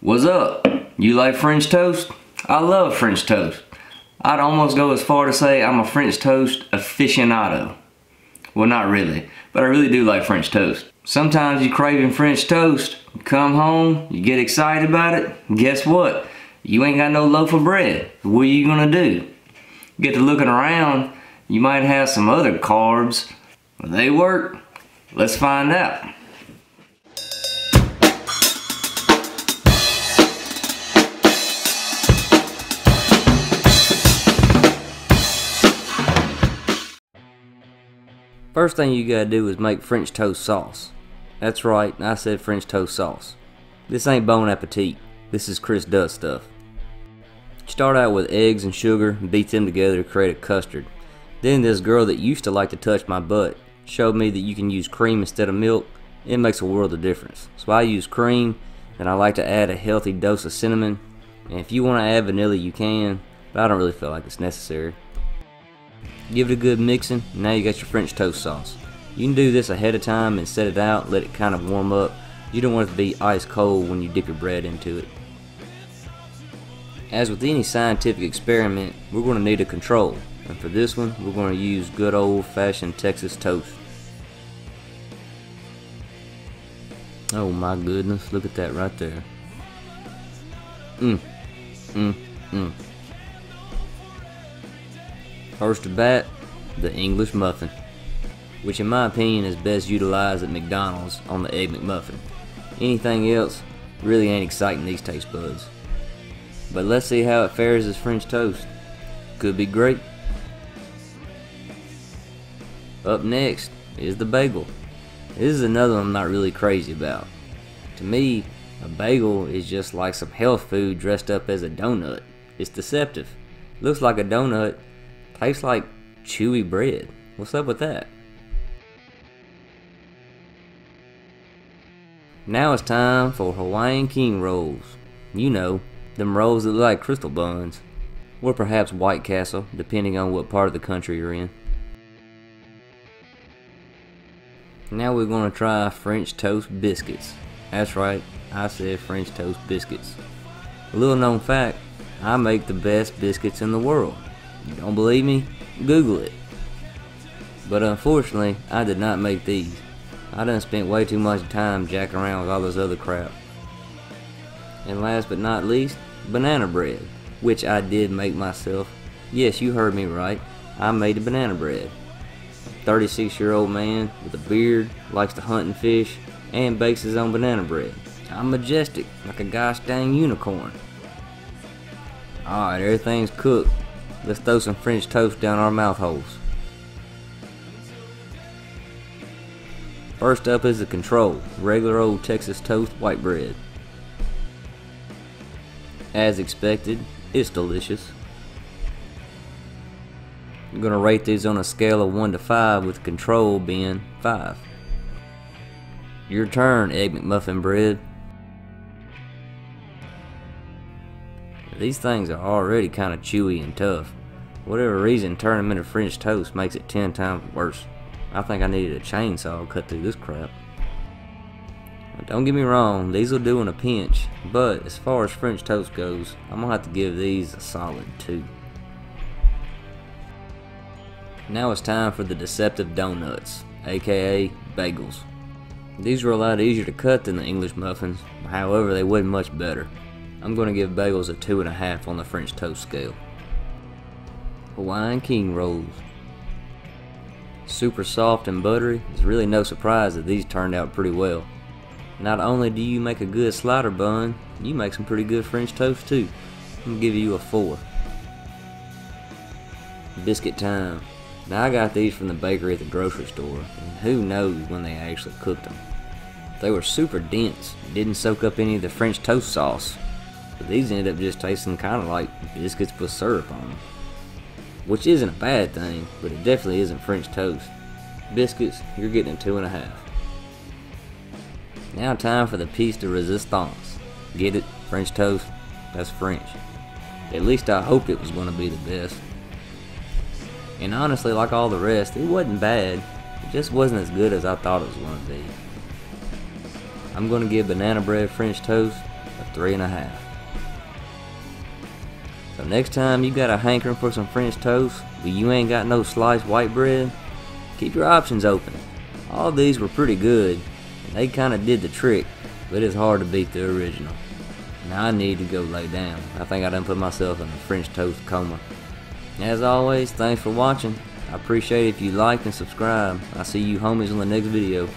What's up? You like French toast? I love French toast. I'd almost go as far to say I'm a French toast aficionado. Well, not really, but I really do like French toast. Sometimes you're craving French toast, you come home, you get excited about it, guess what? You ain't got no loaf of bread. What are you gonna do? You get to looking around, you might have some other carbs. Will they work? Let's find out. First thing you gotta do is make French toast sauce. That's right, I said French toast sauce. This ain't Bon Appetit. This is Chris Dutt stuff. Start out with eggs and sugar and beat them together to create a custard. Then this girl that used to like to touch my butt showed me that you can use cream instead of milk. It makes a world of difference. So I use cream, and I like to add a healthy dose of cinnamon. And if you want to add vanilla, you can, but I don't really feel like it's necessary. Give it a good mixing, and now you got your French toast sauce. You can do this ahead of time and set it out, let it kind of warm up. You don't want it to be ice cold when you dip your bread into it. As with any scientific experiment, we're going to need a control, and for this one, we're going to use good old-fashioned Texas toast. Oh my goodness, look at that right there. First to bat, the English muffin, which in my opinion is best utilized at McDonald's on the Egg McMuffin. Anything else really ain't exciting these taste buds. But let's see how it fares as French toast. Could be great. Up next is the bagel. This is another one I'm not really crazy about. To me, a bagel is just like some health food dressed up as a donut. It's deceptive. Looks like a donut, tastes like chewy bread. What's up with that? Now it's time for Hawaiian King rolls. You know, them rolls that look like crystal buns. Or perhaps White Castle, depending on what part of the country you're in. Now we're going to try French toast biscuits. That's right, I said French toast biscuits. A little known fact, I make the best biscuits in the world. You don't believe me? Google it. But unfortunately, I did not make these. I done spent way too much time jacking around with all this other crap. And last but not least, banana bread, which I did make myself. Yes, you heard me right. I made the banana bread. A 36-year-old man with a beard, likes to hunt and fish, and bakes his own banana bread. I'm majestic, like a gosh dang unicorn. Alright, everything's cooked. Let's throw some French toast down our mouth holes. First up is the control, regular old Texas toast white bread. As expected, it's delicious. I'm gonna rate these on a scale of 1 to 5, with control being 5. Your turn, Egg McMuffin bread. These things are already kind of chewy and tough. For whatever reason, turning them into French toast makes it 10 times worse. I think I needed a chainsaw to cut through this crap. Now, don't get me wrong, these will do in a pinch, but as far as French toast goes, I'm gonna have to give these a solid 2. Now it's time for the deceptive donuts, aka bagels. These were a lot easier to cut than the English muffins, however they wasn't much better. I'm going to give bagels a 2.5 on the French toast scale. Hawaiian King rolls. Super soft and buttery, it's really no surprise that these turned out pretty well. Not only do you make a good slider bun, you make some pretty good French toast too. I'm going to give you a 4. Biscuit time. Now I got these from the bakery at the grocery store, and who knows when they actually cooked them. They were super dense, didn't soak up any of the French toast sauce. But these ended up just tasting kind of like biscuits with syrup on them. Which isn't a bad thing, but it definitely isn't French toast. Biscuits, you're getting a 2.5. Now time for the piece de resistance. Get it? French toast? That's French. At least I hoped it was going to be the best. And honestly, like all the rest, it wasn't bad. It just wasn't as good as I thought it was going to be. I'm going to give banana bread French toast a 3.5. So next time you got a hankering for some French toast, but you ain't got no sliced white bread, keep your options open. All these were pretty good, and they kinda did the trick, but it's hard to beat the original. Now I need to go lay down. I think I done put myself in a French toast coma. As always, thanks for watching. I appreciate it if you like and subscribe. I'll see you homies on the next video.